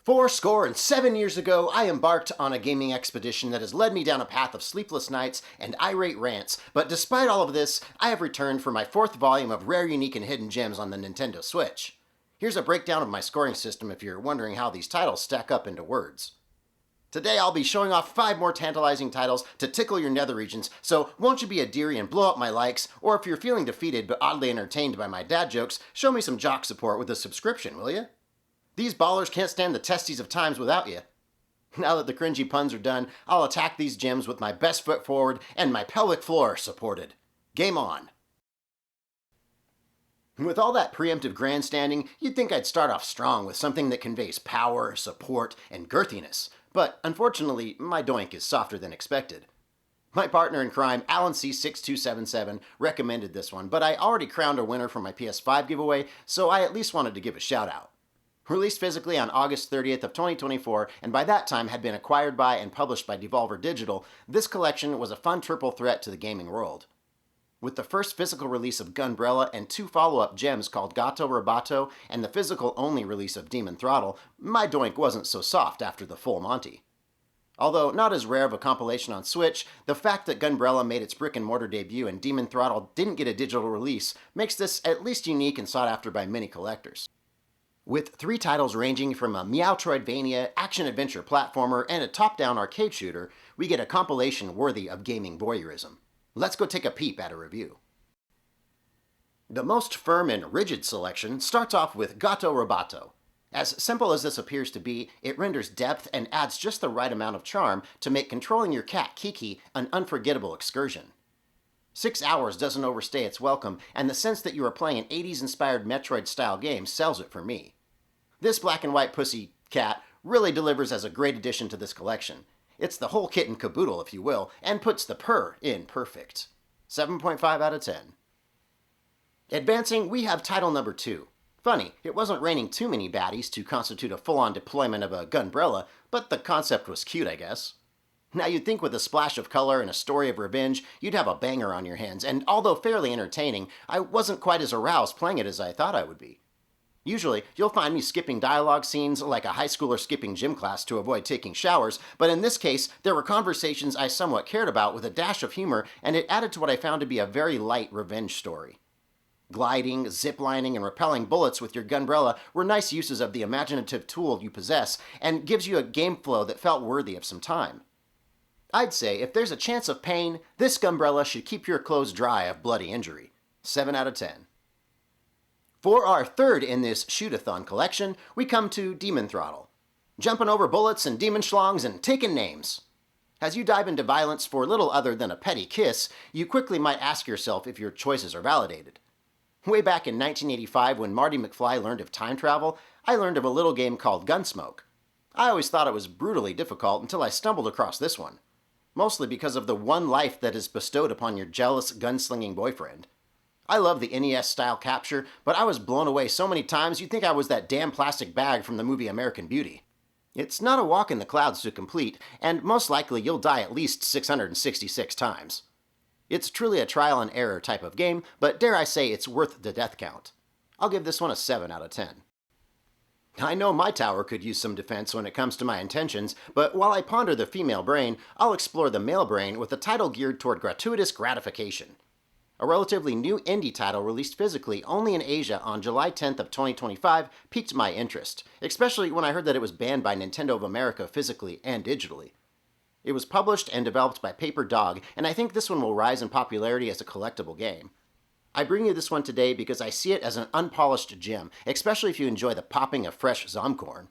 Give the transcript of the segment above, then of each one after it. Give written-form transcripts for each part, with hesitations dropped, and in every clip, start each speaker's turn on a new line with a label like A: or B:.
A: 7 years ago, I embarked on a gaming expedition that has led me down a path of sleepless nights and irate rants, but despite all of this, I have returned for my 4th volume of Rare, Unique, and Hidden Gems on the Nintendo Switch. Here's a breakdown of my scoring system if you're wondering how these titles stack up into words. Today I'll be showing off 5 more tantalizing titles to tickle your nether regions, so won't you be a dearie and blow up my likes, or if you're feeling defeated but oddly entertained by my dad jokes, show me some jock support with a subscription, will ya? These ballers can't stand the testes of times without you. Now that the cringy puns are done, I'll attack these gems with my best foot forward and my pelvic floor supported. Game on. With all that preemptive grandstanding, you'd think I'd start off strong with something that conveys power, support, and girthiness. But unfortunately, my doink is softer than expected. My partner in crime, Alan C6277, recommended this one, but I already crowned a winner for my PS5 giveaway, so I at least wanted to give a shout out. Released physically on August 30th of 2024, and by that time had been acquired by and published by Devolver Digital, this collection was a fun triple threat to the gaming world. With the first physical release of Gunbrella and 2 follow-up gems called Gato, Roboto, and the physical-only release of Throttle, my doink wasn't so soft after the full Monty. Although not as rare of a compilation on Switch, the fact that Gunbrella made its brick-and-mortar debut and Throttle didn't get a digital release makes this at least unique and sought after by many collectors. With 3 titles ranging from a Meowtroidvania, action-adventure platformer, and a top-down arcade shooter, we get a compilation worthy of gaming voyeurism. Let's go take a peep at a review. The most firm and rigid selection starts off with Gato Roboto. As simple as this appears to be, it renders depth and adds just the right amount of charm to make controlling your cat Kiki an unforgettable excursion. 6 hours doesn't overstay its welcome, and the sense that you are playing an 80s-inspired Metroid-style game sells it for me. This black and white pussy cat really delivers as a great addition to this collection. It's the whole kit and caboodle, if you will, and puts the purr in perfect. 7.5 out of 10. Advancing, we have title number 2. Funny, it wasn't raining too many baddies to constitute a full-on deployment of a Gunbrella, but the concept was cute, I guess. Now you'd think with a splash of color and a story of revenge, you'd have a banger on your hands, and although fairly entertaining, I wasn't quite as aroused playing it as I thought I would be. Usually, you'll find me skipping dialogue scenes like a high schooler skipping gym class to avoid taking showers, but in this case, there were conversations I somewhat cared about with a dash of humor, and it added to what I found to be a very light revenge story. Gliding, ziplining, and repelling bullets with your Gunbrella were nice uses of the imaginative tool you possess, and gives you a game flow that felt worthy of some time. I'd say, if there's a chance of pain, this Gunbrella should keep your clothes dry of bloody injury. 7 out of 10. For our 3rd in this shoot-a-thon collection, we come to Throttle. Jumping over bullets and demon schlongs and taking names. As you dive into violence for little other than a petty kiss, you quickly might ask yourself if your choices are validated. Way back in 1985 when Marty McFly learned of time travel, I learned of a little game called Gunsmoke. I always thought it was brutally difficult until I stumbled across this one. Mostly because of the one life that is bestowed upon your jealous, gunslinging boyfriend. I love the NES-style capture, but I was blown away so many times you'd think I was that damn plastic bag from the movie American Beauty. It's not a walk in the clouds to complete, and most likely you'll die at least 666 times. It's truly a trial and error type of game, but dare I say it's worth the death count. I'll give this one a 7 out of 10. I know my tower could use some defense when it comes to my intentions, but while I ponder the female brain, I'll explore the male brain with a title geared toward gratuitous gratification. A relatively new indie title released physically only in Asia on July 10th of 2025 piqued my interest, especially when I heard that it was banned by Nintendo of America physically and digitally. It was published and developed by Paper Dog, and I think this one will rise in popularity as a collectible game. I bring you this one today because I see it as an unpolished gem, especially if you enjoy the popping of fresh zomcorn.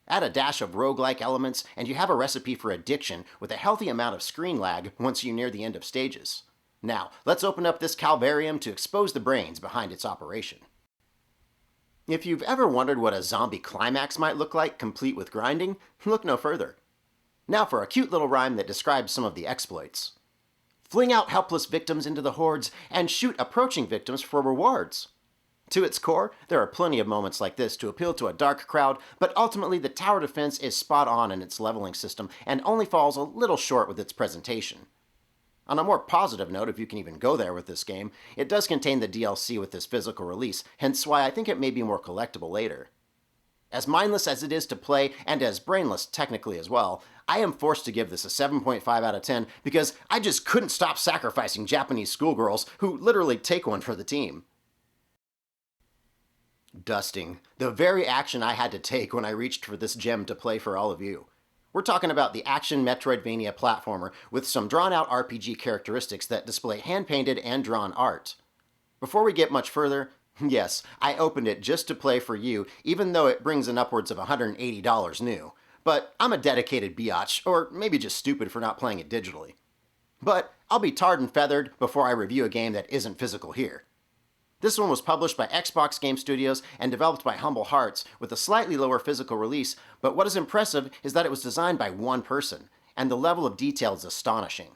A: Add a dash of roguelike elements, and you have a recipe for addiction with a healthy amount of screen lag once you near the end of stages. Now, let's open up this calvarium to expose the brains behind its operation. If you've ever wondered what a zombie climax might look like, complete with grinding, look no further. Now for a cute little rhyme that describes some of the exploits. Fling out helpless victims into the hordes and shoot approaching victims for rewards. To its core, there are plenty of moments like this to appeal to a dark crowd, but ultimately the tower defense is spot on in its leveling system and only falls a little short with its presentation. On a more positive note, if you can even go there with this game, it does contain the DLC with this physical release, hence why I think it may be more collectible later. As mindless as it is to play, and as brainless technically as well, I am forced to give this a 7.5 out of 10 because I just couldn't stop sacrificing Japanese schoolgirls who literally take one for the team. Dusting. The very action I had to take when I reached for this gem to play for all of you. We're talking about the action Metroidvania platformer with some drawn-out RPG characteristics that display hand-painted and drawn art. Before we get much further, yes, I opened it just to play for you, even though it brings in upwards of $180 new. But I'm a dedicated biatch, or maybe just stupid for not playing it digitally. But I'll be tarred and feathered before I review a game that isn't physical here. This one was published by Xbox Game Studios and developed by Humble Hearts with a slightly lower physical release, but what is impressive is that it was designed by one person, and the level of detail is astonishing.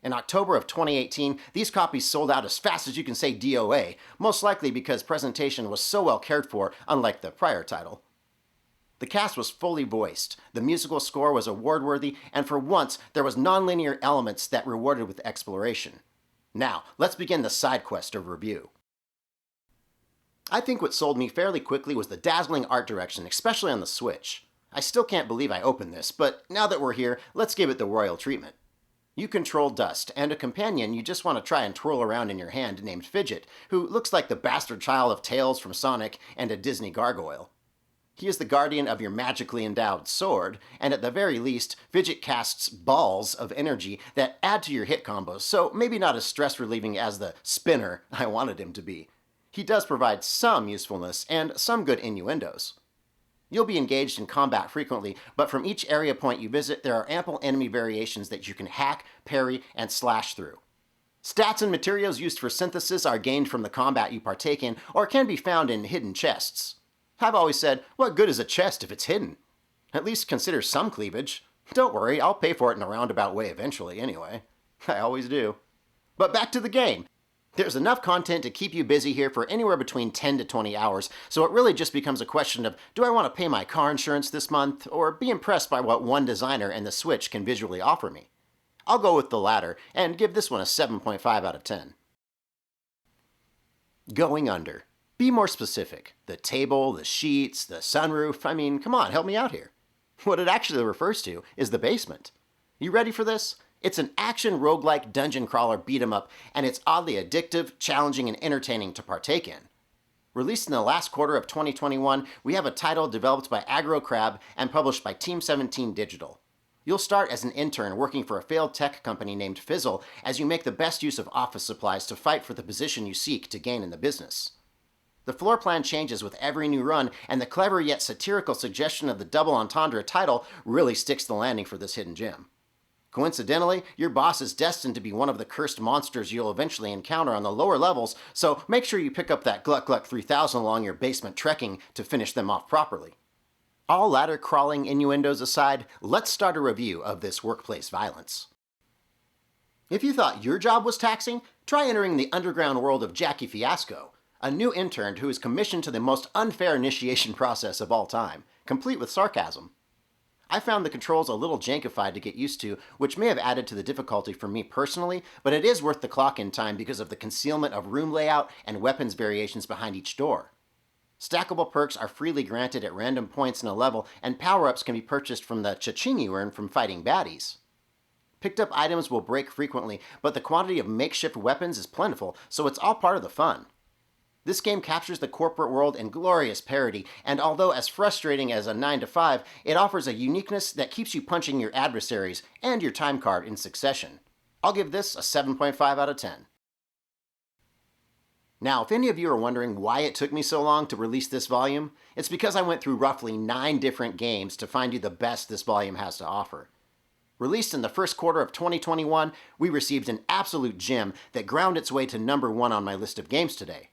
A: In October of 2018, these copies sold out as fast as you can say DOA, most likely because presentation was so well cared for, unlike the prior title. The cast was fully voiced, the musical score was award-worthy, and for once, there was non-linear elements that rewarded with exploration. Now, let's begin the side quest of review. I think what sold me fairly quickly was the dazzling art direction, especially on the Switch. I still can't believe I opened this, but now that we're here, let's give it the royal treatment. You control Dust, and a companion you just want to try and twirl around in your hand named Fidget, who looks like the bastard child of Tails from Sonic and a Disney gargoyle. He is the guardian of your magically endowed sword, and at the very least, Fidget casts balls of energy that add to your hit combos, so maybe not as stress-relieving as the spinner I wanted him to be. He does provide some usefulness and some good innuendos. You'll be engaged in combat frequently, but from each area point you visit, there are ample enemy variations that you can hack, parry, and slash through. Stats and materials used for synthesis are gained from the combat you partake in, or can be found in hidden chests. I've always said, what good is a chest if it's hidden? At least consider some cleavage. Don't worry, I'll pay for it in a roundabout way eventually anyway. I always do. But back to the game. There's enough content to keep you busy here for anywhere between 10 to 20 hours, so it really just becomes a question of, do I want to pay my car insurance this month, or be impressed by what one designer and the Switch can visually offer me? I'll go with the latter, and give this one a 7.5 out of 10. Going under. Be more specific. The table, the sheets, the sunroof, I mean, come on, help me out here. What it actually refers to is the basement. You ready for this? It's an action roguelike dungeon crawler beat-em-up, and it's oddly addictive, challenging, and entertaining to partake in. Released in the last quarter of 2021, we have a title developed by Aggro Crab and published by Team 17 Digital. You'll start as an intern working for a failed tech company named Fizzle as you make the best use of office supplies to fight for the position you seek to gain in the business. The floor plan changes with every new run, and the clever yet satirical suggestion of the double entendre title really sticks the landing for this hidden gem. Coincidentally, your boss is destined to be one of the cursed monsters you'll eventually encounter on the lower levels, so make sure you pick up that Gluck Gluck 3000 along your basement trekking to finish them off properly. All ladder crawling innuendos aside, let's start a review of this workplace violence. If you thought your job was taxing, try entering the underground world of Jackie Fiasco, a new intern who is commissioned to the most unfair initiation process of all time, complete with sarcasm. I found the controls a little jankified to get used to, which may have added to the difficulty for me personally, but it is worth the clock-in time because of the concealment of room layout and weapons variations behind each door. Stackable perks are freely granted at random points in a level, and power-ups can be purchased from the cha-ching you earn from fighting baddies. Picked up items will break frequently, but the quantity of makeshift weapons is plentiful, so it's all part of the fun. This game captures the corporate world in glorious parody, and although as frustrating as a 9 to 5, it offers a uniqueness that keeps you punching your adversaries and your time card in succession. I'll give this a 7.5 out of 10. Now, if any of you are wondering why it took me so long to release this volume, it's because I went through roughly 9 different games to find you the best this volume has to offer. Released in the first quarter of 2021, we received an absolute gem that ground its way to number 1 on my list of games today.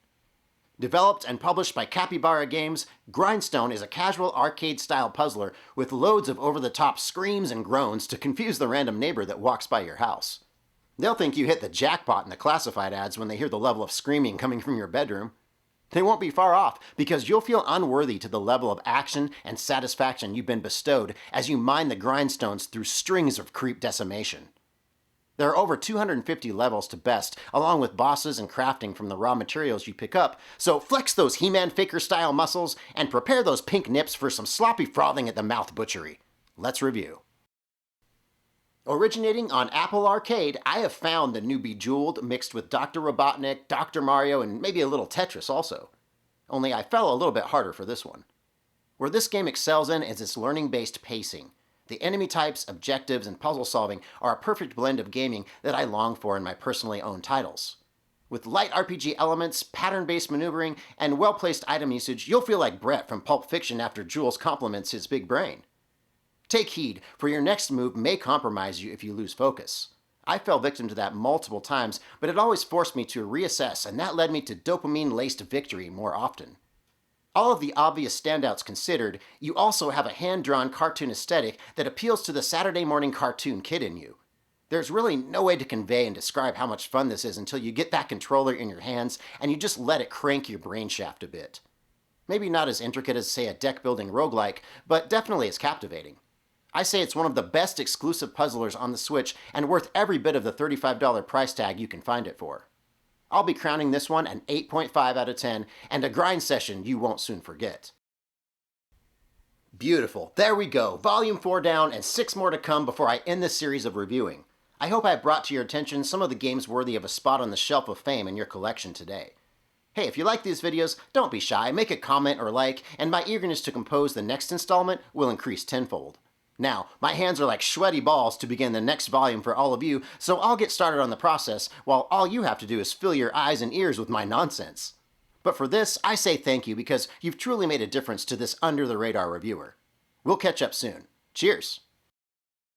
A: Developed and published by Capybara Games, Grindstone is a casual arcade-style puzzler with loads of over-the-top screams and groans to confuse the random neighbor that walks by your house. They'll think you hit the jackpot in the classified ads when they hear the level of screaming coming from your bedroom. They won't be far off, because you'll feel unworthy to the level of action and satisfaction you've been bestowed as you mine the grindstones through strings of creep decimation. There are over 250 levels to best, along with bosses and crafting from the raw materials you pick up, so flex those He-Man Faker-style muscles and prepare those pink nips for some sloppy frothing at the mouth butchery. Let's review. Originating on Apple Arcade, I have found the new Bejeweled mixed with Dr. Robotnik, Dr. Mario, and maybe a little Tetris also. Only I fell a little bit harder for this one. Where this game excels in is its learning-based pacing. The enemy types, objectives, and puzzle solving are a perfect blend of gaming that I long for in my personally owned titles. With light RPG elements, pattern-based maneuvering, and well-placed item usage, you'll feel like Brett from Pulp Fiction after Jules compliments his big brain. Take heed, for your next move may compromise you if you lose focus. I fell victim to that multiple times, but it always forced me to reassess, and that led me to dopamine-laced victory more often. All of the obvious standouts considered, you also have a hand-drawn cartoon aesthetic that appeals to the Saturday morning cartoon kid in you. There's really no way to convey and describe how much fun this is until you get that controller in your hands and you just let it crank your brain shaft a bit. Maybe not as intricate as, say, a deck-building roguelike, but definitely as captivating. I say it's one of the best exclusive puzzlers on the Switch and worth every bit of the $35 price tag you can find it for. I'll be crowning this one an 8.5 out of 10 and a grind session you won't soon forget. Beautiful. There we go. Volume 4 down and 6 more to come before I end this series of reviewing. I hope I brought to your attention some of the games worthy of a spot on the shelf of fame in your collection today. Hey, if you like these videos, don't be shy, make a comment or like, and my eagerness to compose the next installment will increase tenfold. Now, my hands are like sweaty balls to begin the next volume for all of you, so I'll get started on the process, while all you have to do is fill your eyes and ears with my nonsense. But for this, I say thank you because you've truly made a difference to this under-the-radar reviewer. We'll catch up soon. Cheers!